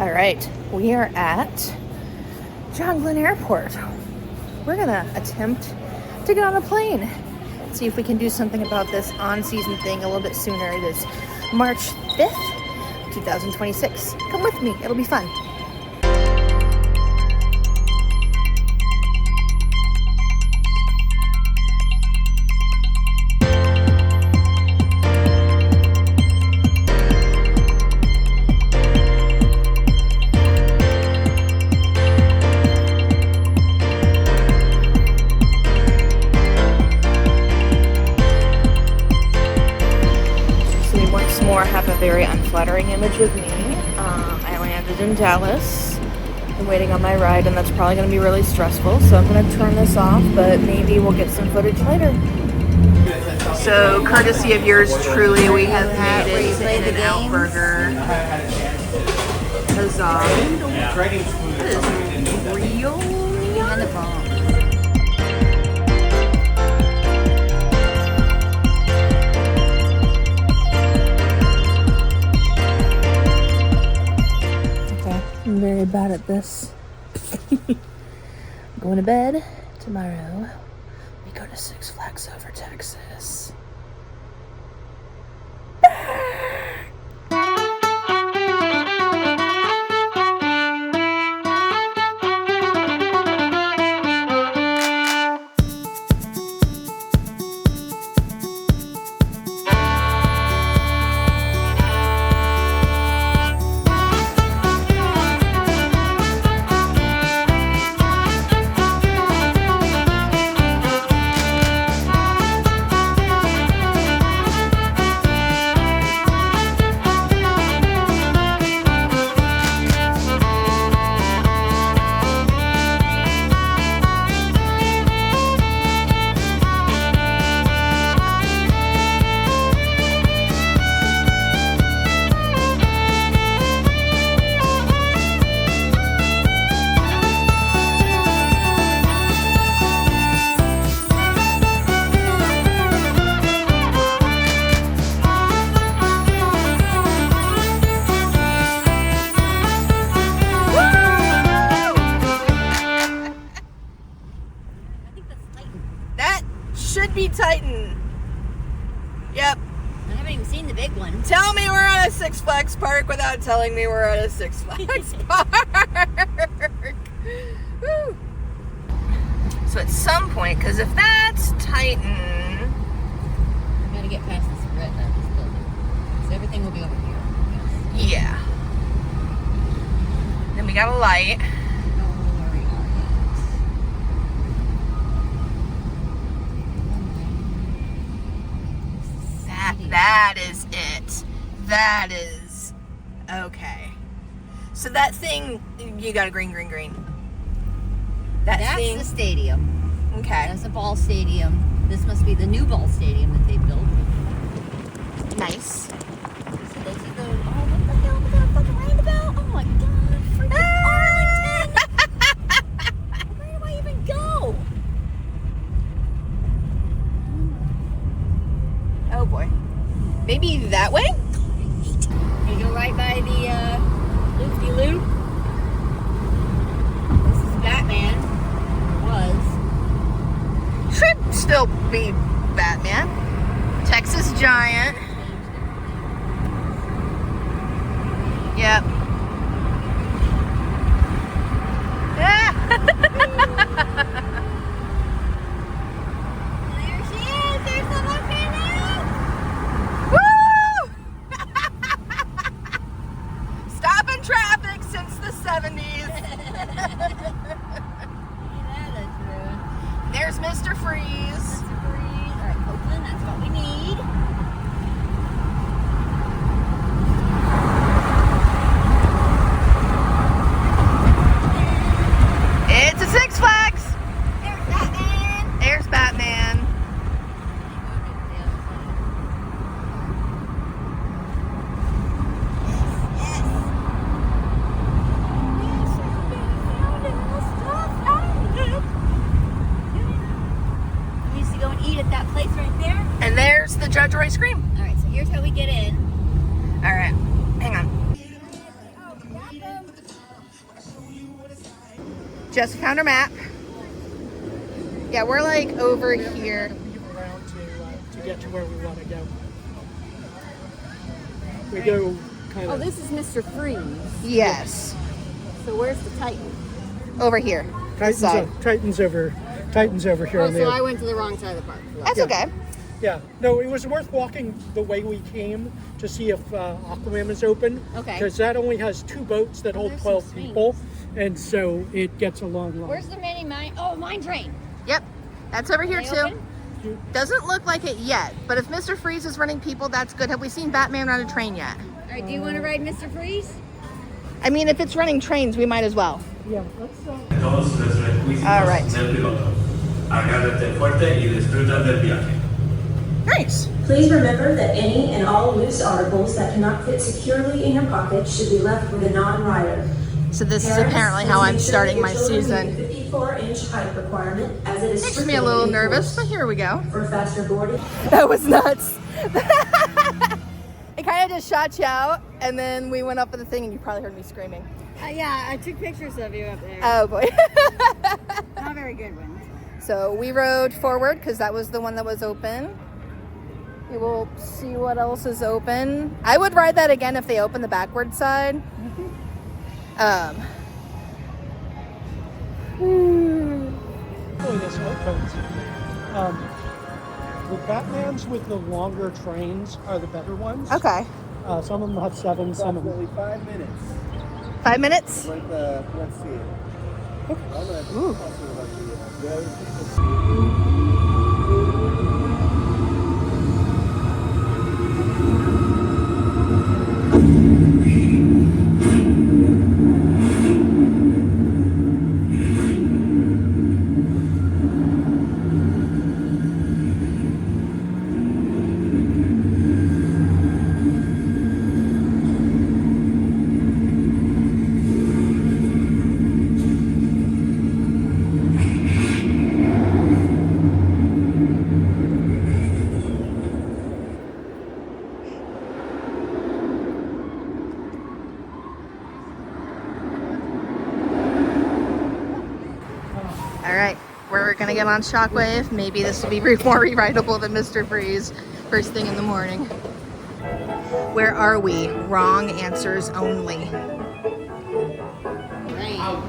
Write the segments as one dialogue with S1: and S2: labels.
S1: All right, we are at John Glenn Airport. We're gonna attempt to get on a plane. See if we can do something about this on-season thing a little bit sooner. It is March 5th, 2026. Come with me, it'll be fun. Have a very unflattering image of me. I landed in Dallas. I'm waiting on my ride, and that's probably going to be really stressful, so I'm going to turn this off, but maybe we'll get some footage later. So, courtesy of yours truly, we have made it to In-N-Out Burger. Huzzah. That is real neon. I'm very bad at this. Going to bed tomorrow. We go to Six Flags Over Texas. Titan. Yep.
S2: I haven't even seen the big one.
S1: Tell me we're at a Six Flags park without telling me we're at a Six Flags park. Woo. So at some point, because if that's Titan,
S2: we gotta get past this building. So everything will be over here. Yes.
S1: Yeah. Then we got a light. That is it. That is okay. So that thing, you got a green.
S2: That's
S1: thing,
S2: the stadium.
S1: Okay.
S2: That's a ball stadium. This must be the new ball stadium that they built.
S1: Nice.
S2: So those are the, oh, what the hell was that fucking roundabout? Oh my god, freaking Arlington! Where do I even go?
S1: Oh boy. Maybe that way?
S2: You go right by the loop-de-loop. This is Batman. Was.
S1: Should still be Batman. Texas Giant. Yep.
S2: There she is. There's the volcano.
S1: Woo! Stopping traffic since the 70s. There's Mr. Freeze.
S2: All right, Oakland, that's what we need.
S1: It's a Six Flags.
S2: There's Batman.
S1: There's Batman. Just found our map. Yeah, we're like over here.
S3: Weave around to get to where we want to go. We go kind
S2: Oh,
S3: of.
S2: this is Mr. Freeze.
S1: Yes,
S2: So where's the Titan?
S1: over here. This side.
S3: Titan's over here
S2: Oh,
S3: on
S2: so
S3: the.
S2: I went to the wrong side of the park.
S1: That's okay.
S3: Yeah, no, it was worth walking the way we came to see if Aquaman is open.
S2: Okay.
S3: Because that only has 2 boats that hold
S2: there's
S3: 12
S2: some
S3: people, and so it gets a long line.
S2: Where's the mini mine? Oh, mine train.
S1: Yep, that's over here
S2: They
S1: too.
S2: open?
S1: Doesn't look like it yet, but if Mr. Freeze is running people, that's good. Have we seen Batman run a train yet?
S2: All right, do you want to ride Mr. Freeze?
S1: I mean, if it's running trains, we might as well.
S3: Yeah, let's
S4: Todos los requisitos
S1: All right.
S4: del piloto. Agárrate fuerte y disfruta del viaje.
S1: Nice.
S5: Please remember that any and all loose articles that cannot fit securely in your pocket should be left with a non-rider.
S1: So this is apparently how I'm starting my
S5: Parents, please make
S1: season.
S5: sure that your children meet the 54-inch height requirement, as it is
S1: Makes me a
S5: strictly
S1: little nervous, but
S5: enforced.
S1: here we go.
S5: For faster boarding.
S1: That was nuts. It kind of just shot you out, and then we went up with the thing, and you probably heard me screaming.
S2: Yeah, I took pictures of you up there.
S1: Oh boy.
S2: Not very good ones.
S1: So we rode forward because that was the one that was open. We will see what else is open. I would ride that again if they open the backward side.
S3: Oh, this opens. The Batmans with the longer trains are the better ones.
S1: Okay.
S3: Some of them have 7, some of them.
S6: Approximately 5 minutes.
S1: 5 minutes?
S6: Like the, let's see. I'm gonna
S1: Ooh.
S6: talk to you about the
S1: All right, we're gonna get on Shockwave. Maybe this will be more re-rideable than Mr. Freeze first thing in the morning. Where are we? Wrong answers only.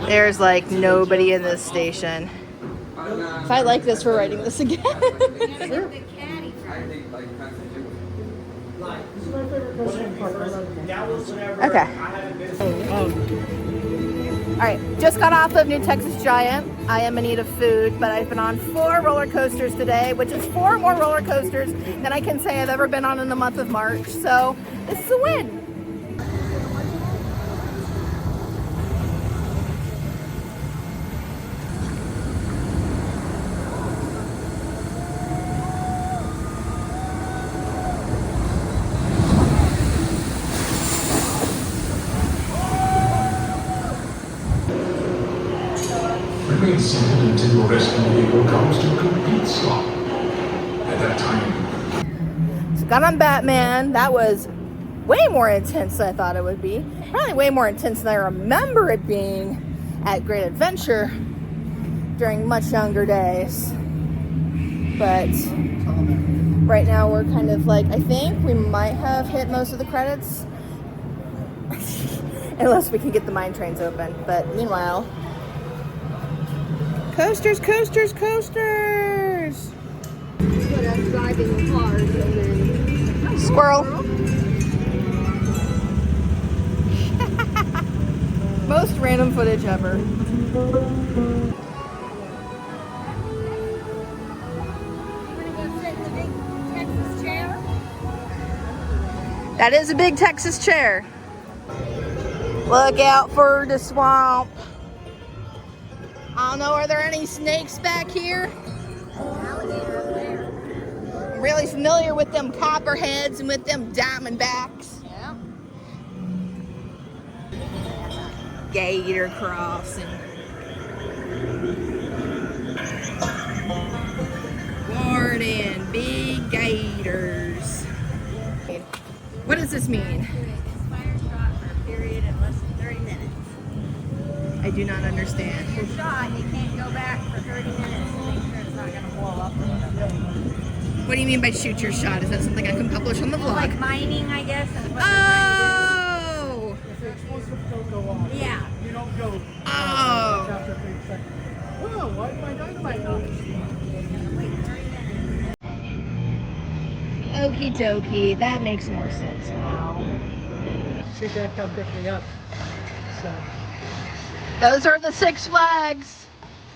S1: There's like nobody in this station. If I like this, we're riding this again.
S3: Sure.
S1: Okay.
S3: Oh,
S1: All right, just got off of New Texas Giant. I am in need of food, but I've been on 4 roller coasters today, which is 4 more roller coasters than I can say I've ever been on in the month of March. So this is a win.
S7: Remain seated until your rescue vehicle comes to a complete stop. At that time,
S1: So got on Batman. That was way more intense than I thought it would be. Probably way more intense than I remember it being at Great Adventure during much younger days. But right now we're kind of like, I think we might have hit most of the credits. Unless we can get the mine trains open. But meanwhile, coasters, coasters, coasters!
S2: But I'm driving hard and then...
S1: Squirrel. Most random footage ever.
S2: You want to go sit in the big Texas chair?
S1: That is a big Texas chair. Look out for the swamp. I don't know, are there any snakes back here? I'm really familiar with them copperheads and with them diamondbacks.
S2: Yeah.
S1: Gator crossing. Warning, big gators. What does this mean?
S2: Fire shot for a period of less than 30 minutes.
S1: I do not understand.
S2: Shot, you can't go back for 30 minutes to make sure it's not going to blow up or whatever.
S1: What do you mean by shoot your shot? Is that something I can publish on the vlog?
S2: Like mining, I guess, is what
S1: Oh!
S3: If the explosives don't go off,
S2: they're trying to do. Yeah.
S3: you don't go
S1: Oh!
S3: after 3 seconds. Oh, why did my dynamite not?
S1: Okie dokie, that makes more sense now.
S3: She can't come pick me up. So,
S1: Those are the 6 flags.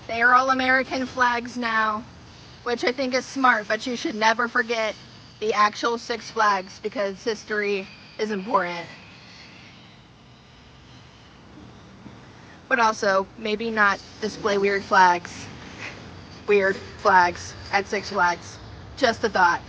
S1: They are all American flags now, which I think is smart, but you should never forget the actual 6 flags because history is important. But also, maybe not display weird flags at 6 Flags. Just a thought.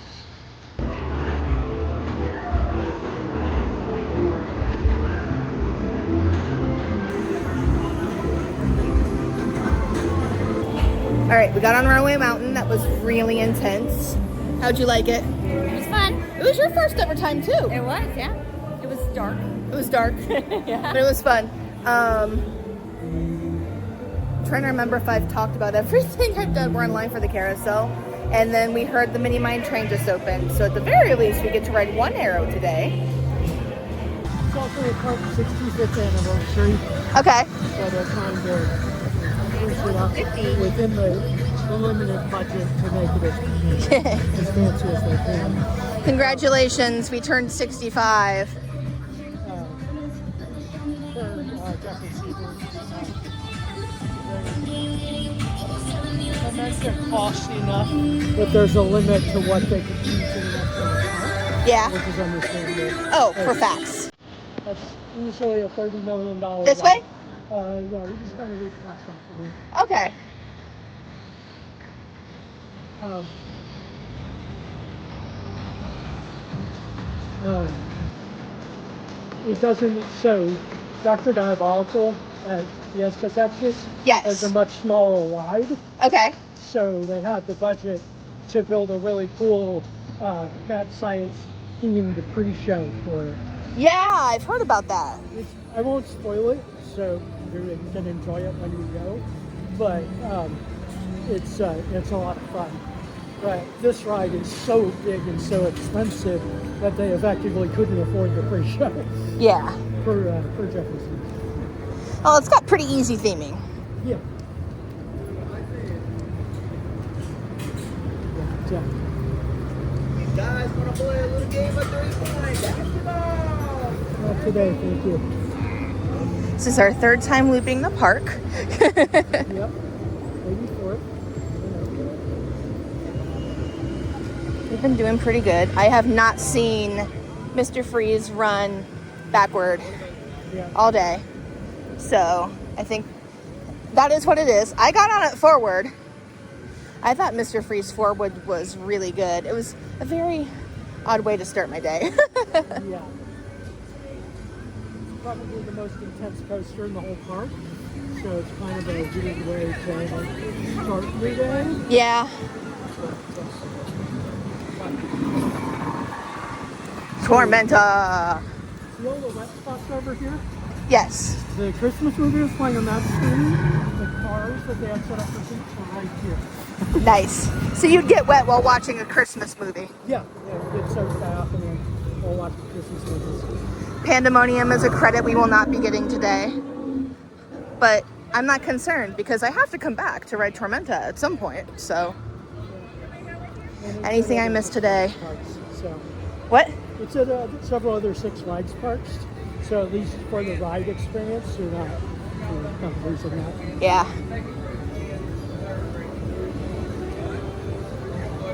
S1: All right, we got on Runaway Mountain. That was really intense. How'd you like it?
S2: It was fun.
S1: It was your first ever time too.
S2: It was, yeah. It was dark.
S1: It was dark,
S2: Yeah.
S1: but it was fun. Trying to remember if I've talked about everything I've done. We're in line for the carousel, and then we heard the mini mine train just opened. So at the very least, we get to ride 1 arrow today.
S3: it's also the park's 65th anniversary,
S1: Okay.
S3: so they're trying to push it up within the limited budget to make it as fancy as they can.
S1: Congratulations, we turned 65.
S3: And that's their cost enough, but there's a limit to what they can do to the rest of the park,
S1: Yeah.
S3: which is understandable.
S1: Oh, for facts.
S3: That's usually a $30 million.
S1: This way?
S3: No, we just gotta read past something.
S1: Okay.
S3: It doesn't, so Dr. Diabolical at Fiesta, Texas
S1: Yes.
S3: is a much smaller ride,
S1: Okay.
S3: so they had the budget to build a really cool cat science themed pre-show for it.
S1: Yeah, I've heard about that.
S3: I won't spoil it, so you can enjoy it when you go, but it's a lot of fun. But this ride is so big and so expensive that they effectively couldn't afford the pre-show
S1: Yeah.
S3: for Jefferson.
S1: Well, it's got pretty easy theming.
S3: Yeah. Yeah.
S6: You guys want to play a little game of 3-point basketball?
S3: Not today, thank you.
S1: This is our 3rd time looping the park.
S3: Yep. Maybe 4th.
S1: We've been doing pretty good. I have not seen Mr. Freeze run backward
S3: Yeah.
S1: all day. So I think that is what it is. I got on it forward. I thought Mr. Freeze forward was really good. It was a very odd way to start my day.
S3: Yeah. It's probably the most intense coaster in the whole park. So it's kind of a weird way to start your day.
S1: Yeah. Tormenta.
S3: See all the wet spots over here?
S1: Yes.
S3: The Christmas movie is playing on that screen. The cars that they had set up for seats are right here.
S1: Nice. So you'd get wet while watching a Christmas movie.
S3: Yeah, we get soaked bath and then we'll watch the Christmas movies.
S1: Pandemonium is a credit we will not be getting today. But I'm not concerned because I have to come back to ride Tormenta at some point. So anything I missed today.
S3: Parks, so
S1: What?
S3: it's at several other Six Flags parks. So at least for the ride experience, you're not losing that.
S1: Yeah.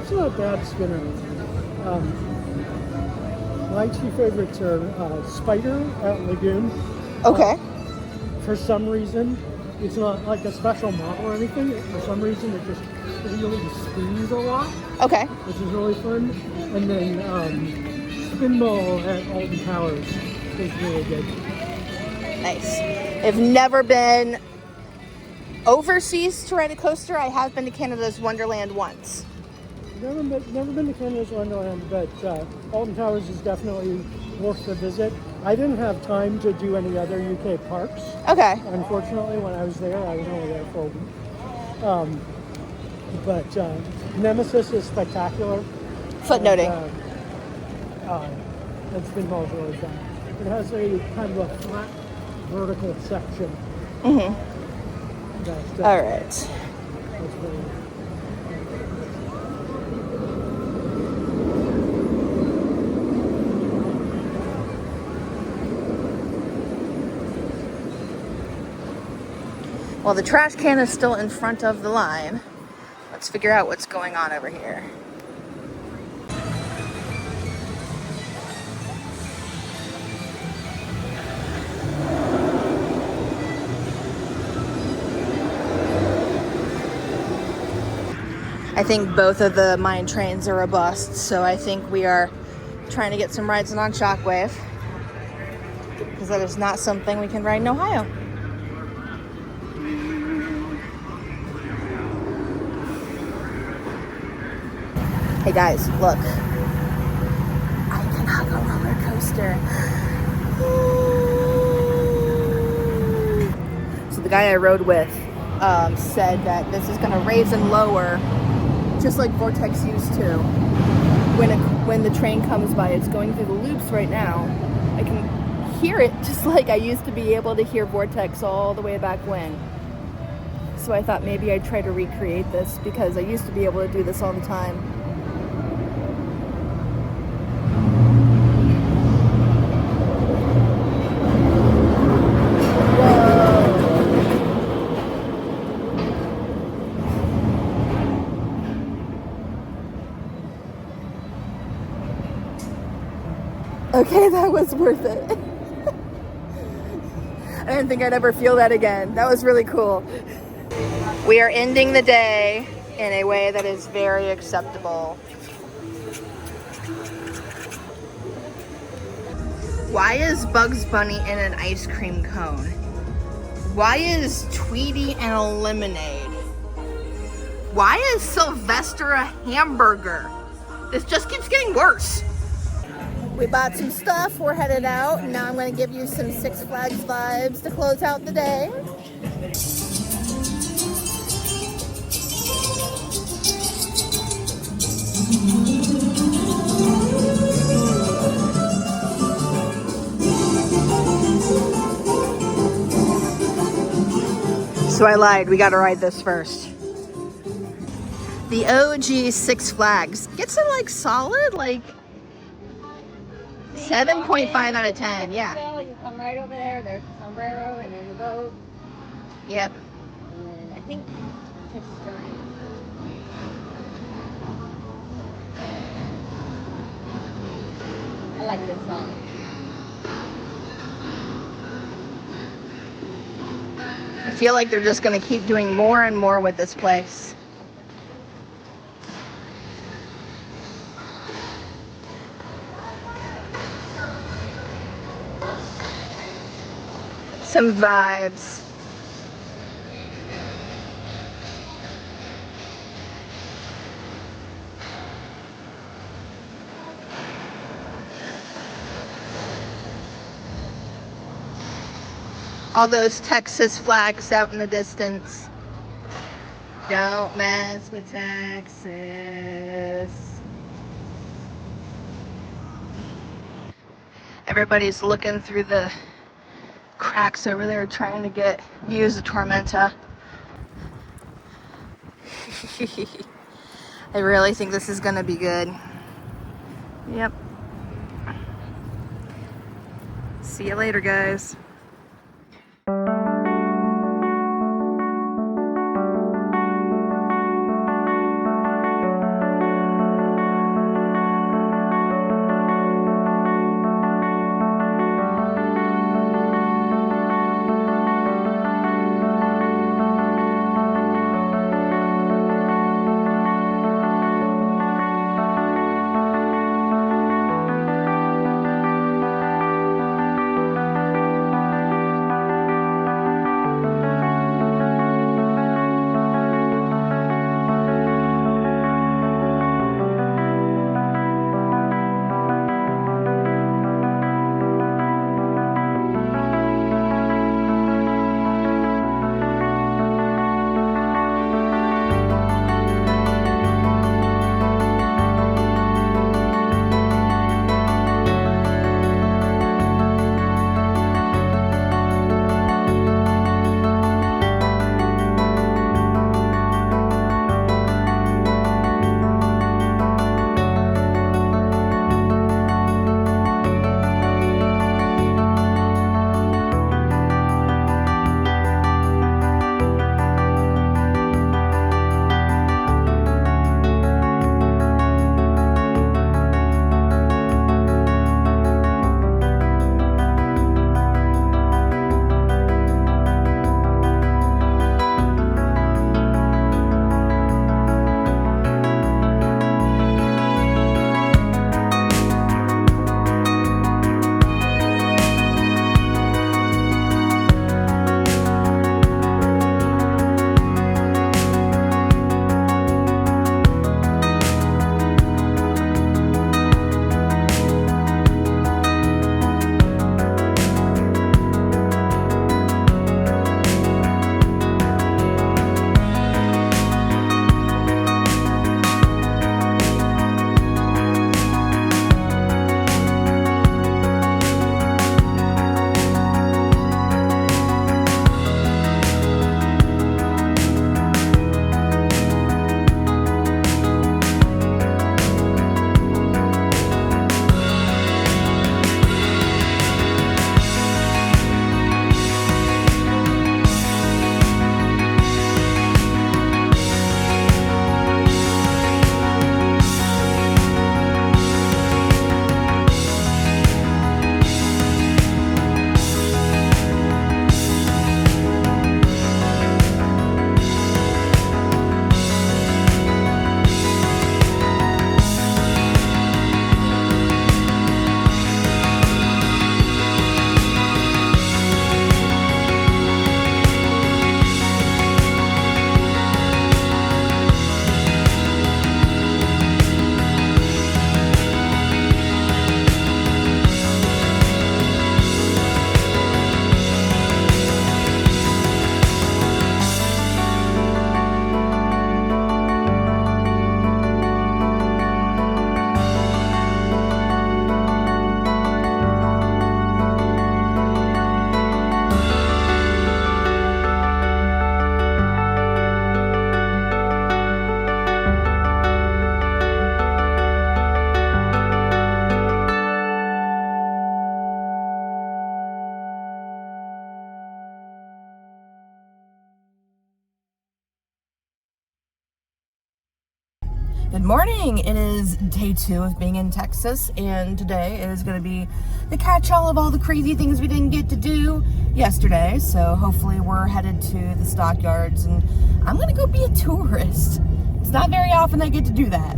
S3: It's not a bad spinner. My 2 favorites are Spider at Lagoon.
S1: Okay.
S3: For some reason, it's not like a special model or anything. For some reason, it just really spins a lot,
S1: Okay.
S3: which is really fun. And then Spinball at Alton Towers is really good.
S1: Nice. I've never been overseas to ride a coaster. I have been to Canada's Wonderland once.
S3: Never been to Canada's Wonderland, but Alton Towers is definitely worth the visit. I didn't have time to do any other UK parks.
S1: Okay.
S3: Unfortunately, when I was there, I was only there for a week. But Nemesis is spectacular.
S1: Footnoting.
S3: It's been really fun. It has a kind of a flat vertical section.
S1: Mm-hmm. All right.
S3: That's really
S1: Well, the trash can is still in front of the line. Let's figure out what's going on over here. I think both of the mine trains are a bust, so I think we are trying to get some rides on Shockwave, because that is not something we can ride in Ohio. Hey guys, look. I can hug a roller coaster. So the guy I rode with said that this is gonna raise and lower just like Vortex used to. When the train comes by, it's going through the loops right now. I can hear it just like I used to be able to hear Vortex all the way back when. So I thought maybe I'd try to recreate this because I used to be able to do this all the time. Okay, that was worth it. I didn't think I'd ever feel that again. That was really cool. We are ending the day in a way that is very acceptable. Why is Bugs Bunny in an ice cream cone? Why is Tweety in a lemonade? Why is Sylvester a hamburger? This just keeps getting worse. We bought some stuff, we're headed out, and now I'm going to give you some Six Flags vibes to close out the day. So I lied, we got to ride this first. The OG Six Flags gets it like solid, like 7.5 out of 10, yeah.
S2: You come right over there, there's the sombrero and then the boat.
S1: Yep.
S2: And then I think it's starting. I like this song.
S1: I feel like they're just gonna keep doing more and more with this place. Some vibes. All those Texas flags out in the distance. Don't mess with Texas. Everybody's looking through the cracks over there trying to get views of Tormenta. I really think this is gonna be good. Yep. See you later, guys. Good morning. It is day 2 of being in Texas, and today is going to be the catch-all of all the crazy things we didn't get to do yesterday. So hopefully we're headed to the Stockyards, and I'm going to go be a tourist. It's not very often I get to do that.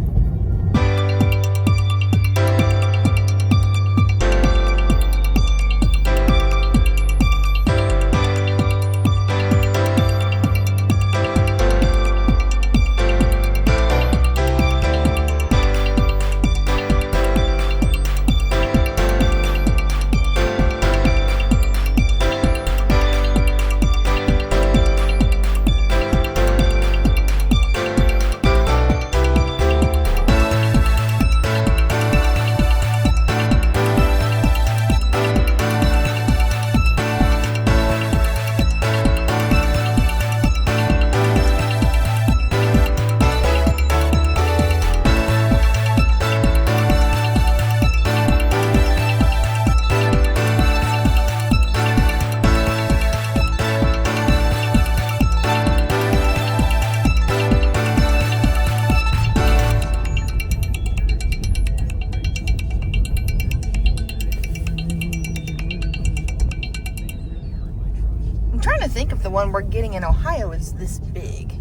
S1: I'm trying to think if the one we're getting in Ohio is this big.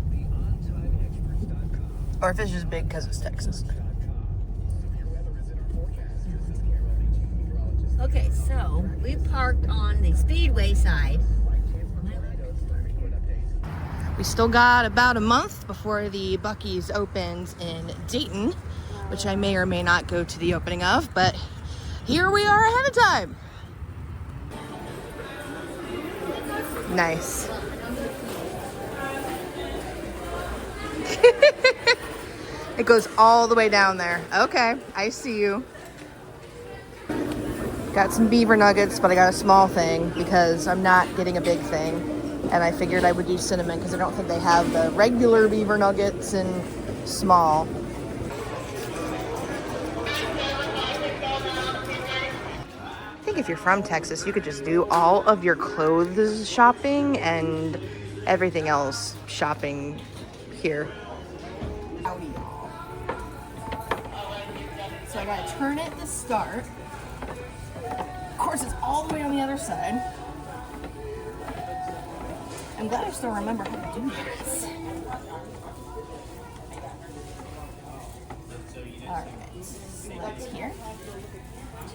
S1: Or if it's just big because it's Texas.
S2: Okay, so we parked on the Speedway side.
S1: We still got about a month before the Buc-ees opens in Dayton, which I may or may not go to the opening of, but here we are ahead of time. Nice. It goes all the way down there. Okay, I see you. Got some beaver nuggets, but I got a small thing because I'm not getting a big thing. And I figured I would use cinnamon because I don't think they have the regular beaver nuggets in small. I think if you're from Texas, you could just do all of your clothes shopping and everything else shopping here. Howdy, y'all. So I gotta turn it to start. Of course, it's all the way on the other side. I'm glad I still remember how to do this. Alright, select here.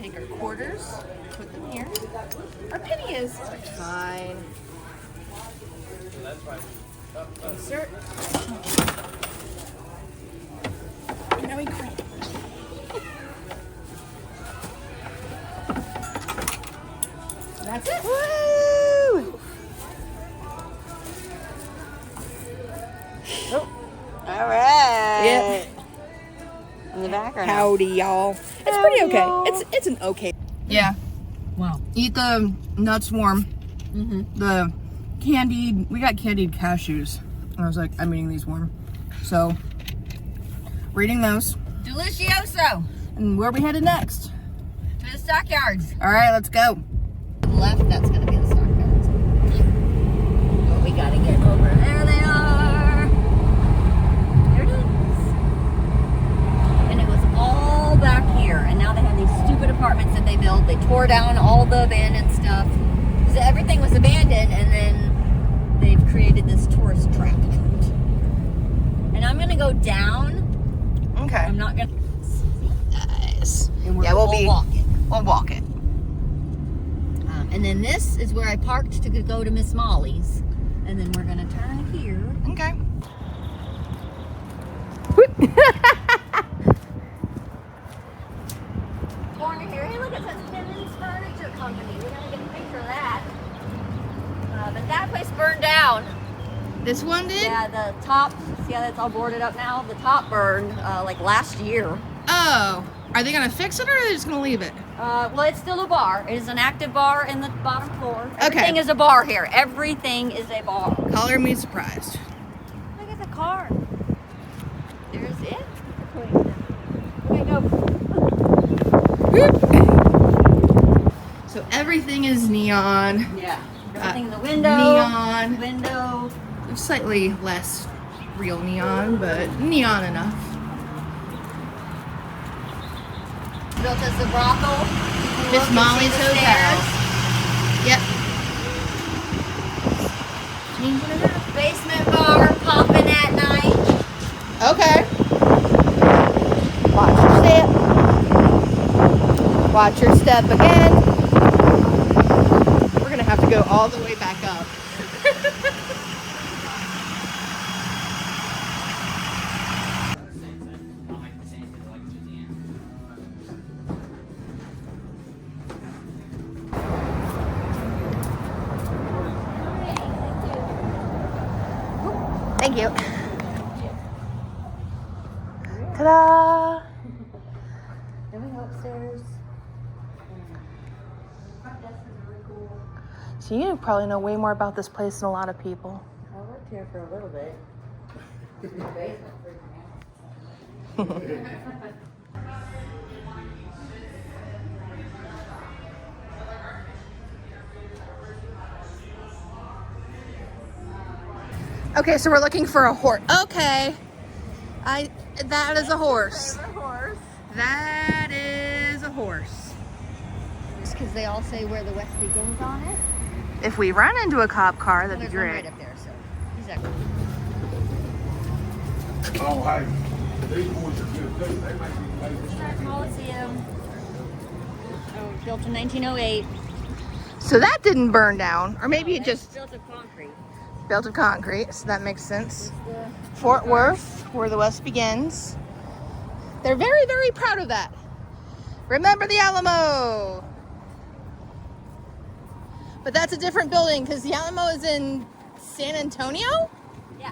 S1: Take our quarters, put them here. Our penny is fine. Insert. Now we crank. That's it. Woo! Oh.
S2: All right.
S1: Yeah.
S2: In the background.
S1: Howdy, y'all. It's pretty okay. It's an okay. Yeah.
S2: Wow.
S1: Eat the nuts warm.
S2: Mm-hmm.
S1: The candied, we got candied cashews. And I was like, I'm eating these warm. So, we're eating those.
S2: Delicioso.
S1: And where are we headed next?
S2: To the Stockyards.
S1: All right, let's go.
S2: To the left, that's going to be the Stockyards. But we got to get over. There they are. There it is. And it was all back here. And now they have these stupid apartments that they built. They tore down all the abandoned stuff. So everything was abandoned, and then they've created this tourist trap. And I'm going to go down.
S1: Okay.
S2: I'm not going to.
S1: Nice.
S2: And
S1: Yeah, we'll
S2: walk it.
S1: We'll walk it.
S2: And then this is where I parked to go to Miss Molly's. And then we're going to turn here.
S1: Okay.
S2: Corner here. Hey, look, it says Simmons Furniture Company. We got to get a picture of that. But that place burned down.
S1: This one did?
S2: Yeah, the top. See how that's all boarded up now? The top burned like last year.
S1: Oh. Are they going to fix it or are they just going to leave it?
S2: Well, it's still a bar. It is an active bar in the bottom floor.
S1: Okay.
S2: Everything is a bar here. Everything is a bar.
S1: Color me surprised.
S2: Look at the car. There's it. Okay, go.
S1: So everything is neon.
S2: Yeah. Everything in the window.
S1: Neon.
S2: Window.
S1: Slightly less real neon, but neon enough.
S2: built as a brothel.
S1: Miss Molly's Hotel. Yep.
S2: Basement bar popping at night.
S1: Okay. Watch your step. Watch your step again. We're gonna have to go all the way back up. Thank you. Ta-da!
S2: Then we go upstairs.
S1: So you probably know way more about this place than a lot of people.
S2: I worked here for a little bit.
S1: Okay, so we're looking for a horse. Okay. That is a horse. That is a horse.
S2: Just because they all say where the West begins on it.
S1: If we run into a cop car, that'd be
S2: There's one
S1: great.
S2: right up there, so he's that
S7: Oh, hey. These boys are good too. They make me play this.
S2: Coliseum. Oh, built in 1908.
S1: So that didn't burn down, or maybe it just
S2: built of concrete.
S1: built of concrete, so that makes sense.
S2: The
S1: Fort Worth, where the West begins. They're very, very proud of that. Remember the Alamo. But that's a different building because the Alamo is in San Antonio?
S2: Yeah.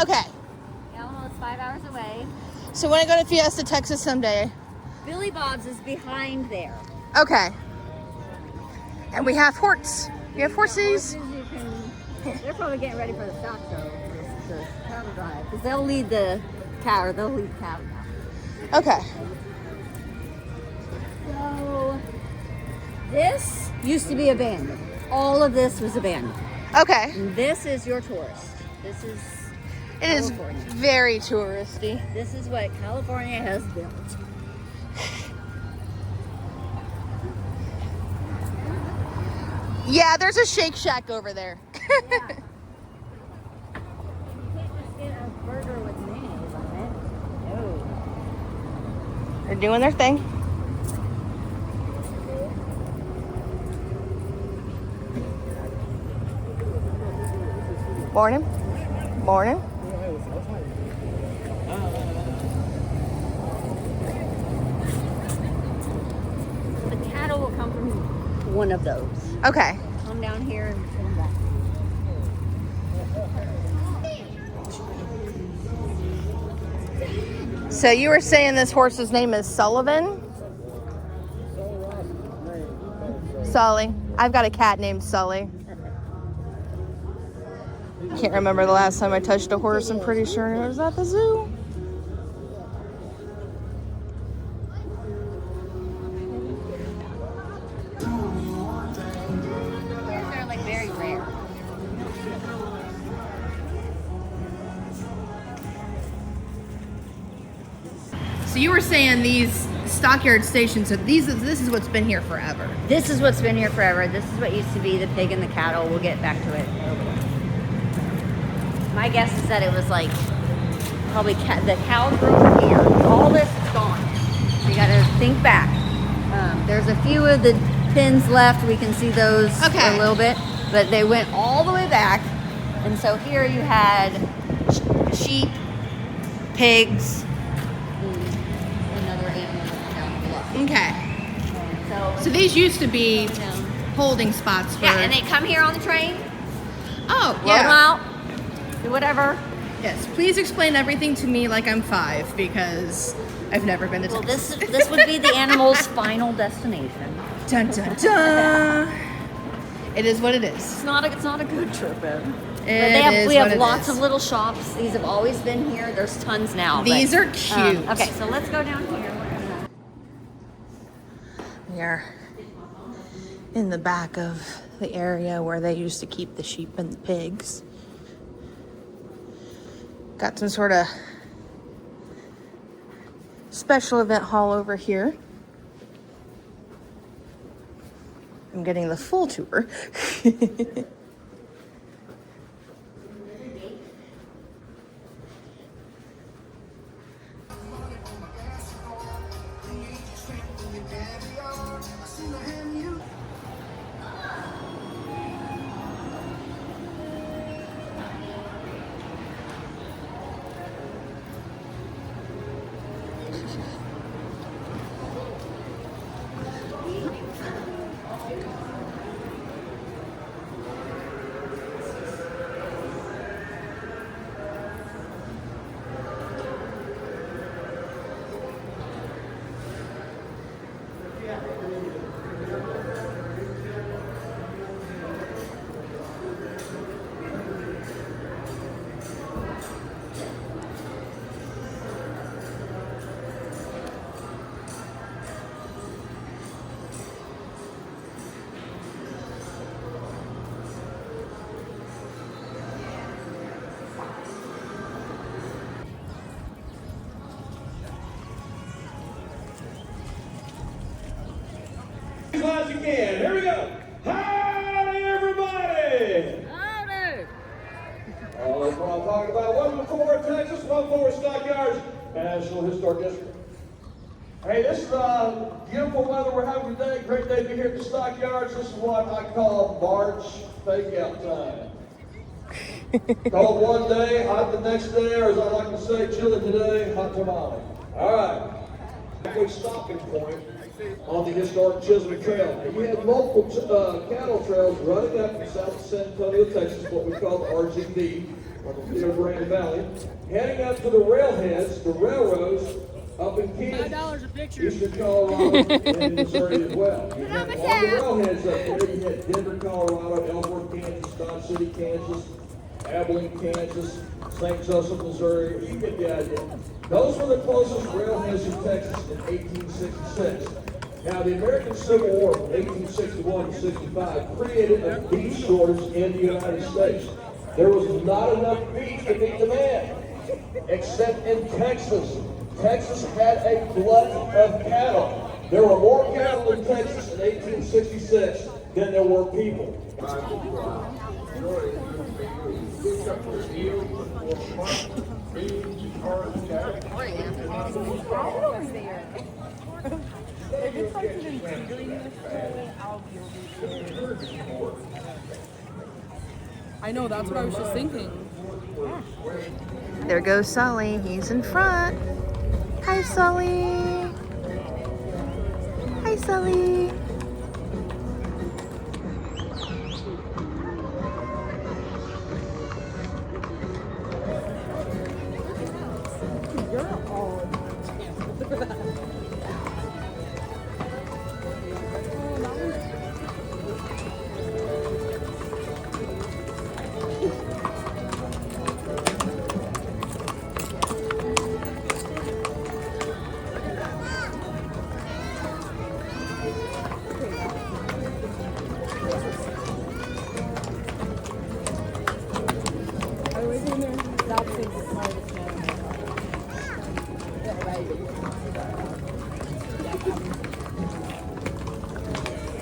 S1: Okay.
S2: Alamo is 5 hours away.
S1: So when I go to Fiesta, Texas someday.
S2: Billy Bob's is behind there.
S1: Okay. And we have horses. We have horses.
S2: They're probably getting ready for the stock show, the cattle drive, because they'll lead the cow. They'll lead the cattle now.
S1: Okay.
S2: So this used to be abandoned. All of this was abandoned.
S1: Okay.
S2: And this is your tourist. This is
S1: It is
S2: California.
S1: very touristy.
S2: This is what California has built.
S1: Yeah, there's a Shake Shack over there.
S2: Yeah. You can't just get a burger with mayonnaise on it. No.
S1: They're doing their thing. Morning. Morning.
S2: The cattle will come from one of those.
S1: Okay.
S2: Come down here and come back.
S1: So you were saying this horse's name is Sullivan? Sully. I've got a cat named Sully. Can't remember the last time I touched a horse. I'm pretty sure it was at the zoo.
S2: They're like very rare.
S1: So you were saying these Stockyard stations, so this is what's been here forever.
S2: This is what's been here forever. This is what used to be the pig and the cattle. We'll get back to it. My guess is that it was like probably the cow grew here. All this is gone. So you got to think back. There's a few of the pins left. We can see those
S1: Okay.
S2: a little bit, but they went all the way back. And so here you had sheep, pigs, and another animal down below.
S1: Okay.
S2: So
S1: So these used to be
S2: you know,
S1: holding spots for...
S2: yeah, and they come here on the train,
S1: Oh,
S2: load them
S1: yeah.
S2: out, do whatever.
S1: Yes, please explain everything to me like I'm 5 because I've never been to
S2: Well,
S1: Texas.
S2: this would be the animal's final destination.
S1: Dun, dun, dun. It is what it is.
S2: It's not a good trip, in.
S1: It
S2: We
S1: is
S2: have
S1: what it
S2: lots
S1: is.
S2: of little shops. These have always been here. There's tons now.
S1: These
S2: but,
S1: are cute.
S2: Okay, so let's go down here.
S1: We are in the back of the area where they used to keep the sheep and the pigs. Got some sort of special event hall over here. I'm getting the full tour.
S8: As loud as you can. Here we go. Howdy, everybody.
S2: Louder.
S8: Oh, that's what I'm talking about. Welcome to Fort Worth, Texas. Welcome to Stockyards National Historic District. Hey, this is beautiful weather we're having today. Great day to be here at the Stockyards. This is what I call March fake-out time. Cold one day, hot the next day, or as I like to say, chilly today, hot tomorrow. All right. Halfway stopping point on the historic Chisholm Trail. We have multiple cattle trails running up from south San Antonio, Texas, what we call the RGV, or the Rio Grande Valley, heading up to the railheads, the railroads, up in Kansas, eastern Colorado, and Missouri as well. You have all the railheads up there. You have Denver, Colorado, Ellsworth, Kansas, Dodge City, Kansas, Abilene, Kansas, St. Joseph, Missouri. You get the idea. Those were the closest railheads in Texas in 1866. Now, the American Civil War from 1861 to 65 created a beef shortage in the United States. There was not enough beef to meet demand, except in Texas. Texas had a glut of cattle. There were more cattle in Texas in 1866 than there were people.
S9: I know, that's what I was just thinking.
S1: There goes Sully. He's in front. Hi, Sully. Hi, Sully.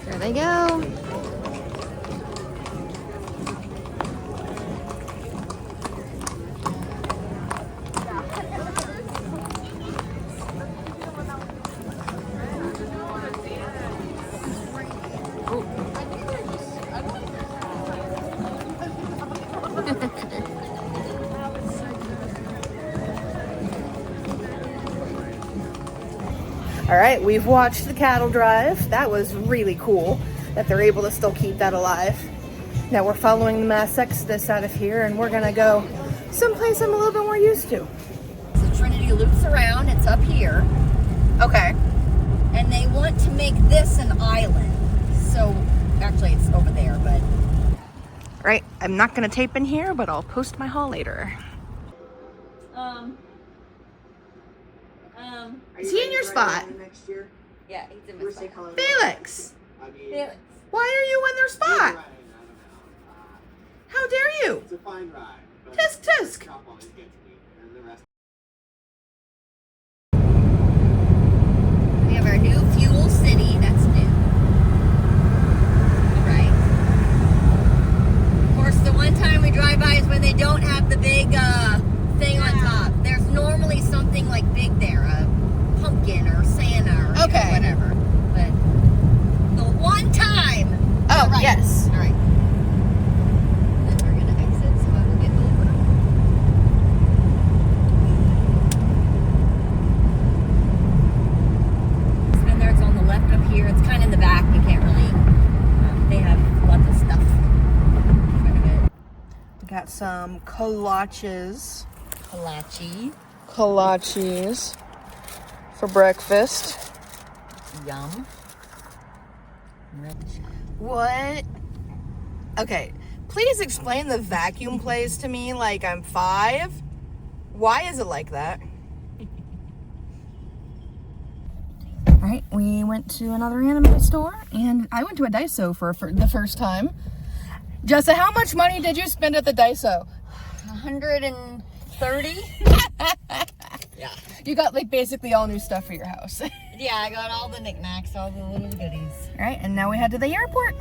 S1: There they go. All right, we've watched the cattle drive. That was really cool that they're able to still keep that alive. Now we're following the mass exodus out of here, and we're gonna go someplace I'm a little bit more used to.
S2: So Trinity loops around, it's up here.
S1: Okay.
S2: And they want to make this an island. So actually it's over there, but.
S1: All right, I'm not gonna tape in here, but I'll post my haul later. Is he in your spot?
S2: Yeah, he's in my spot.
S1: Felix! Why are you in their spot? How dare you?
S6: It's a fine ride.
S1: Tisk tisk!
S2: We have our new Fuel City, that's new. don't have the big thing on top. There's normally something like big there, a pumpkin or Santa or whatever. But the one time.
S1: Oh,
S2: right.
S1: yes.
S2: All right. Then we're gonna exit so I will get over. It's been there. It's on the left up here. It's kind of in the back. You can't really. They have lots of stuff. Quite a bit.
S1: Got some kolaches.
S2: Kolaches.
S1: For breakfast.
S2: Yum.
S1: What? Okay, please explain the vacuum place to me like I'm 5. Why is it like that? Alright, we went to another anime store, and I went to a Daiso for the first time. Jessa, how much money did you spend at the Daiso?
S2: 130? Yeah.
S1: You got like basically all new stuff for your house.
S2: Yeah, I got all the knickknacks, all the little goodies.
S1: Alright, and now we head to the airport.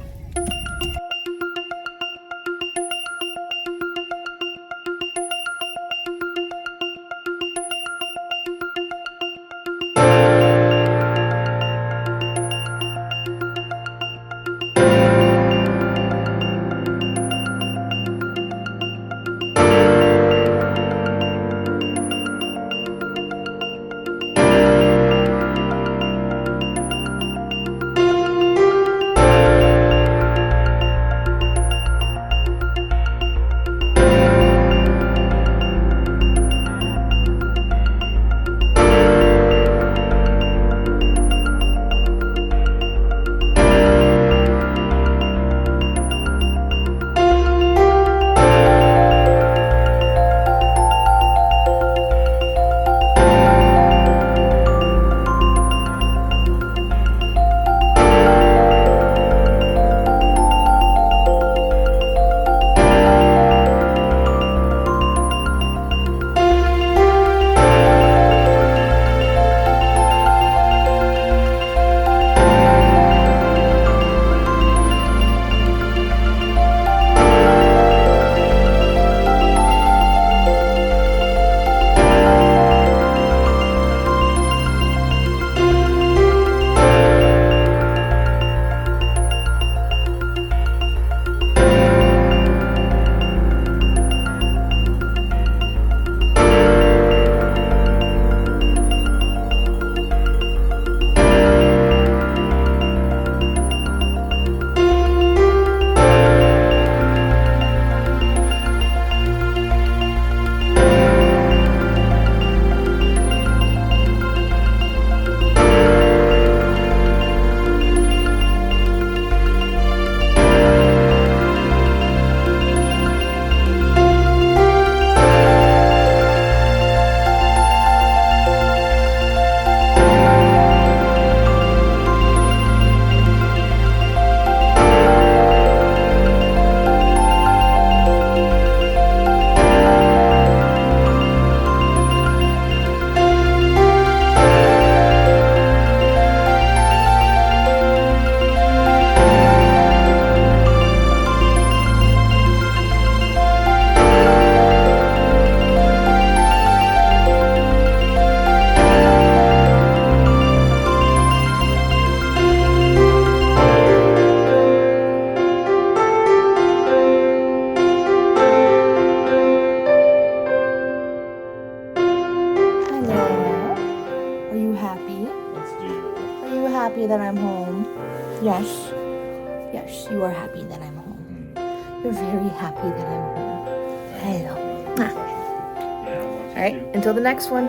S1: happy that I'm home? Yes. Yes, you are happy that I'm home. You're very happy that I'm home. Hello. All right, until the next one.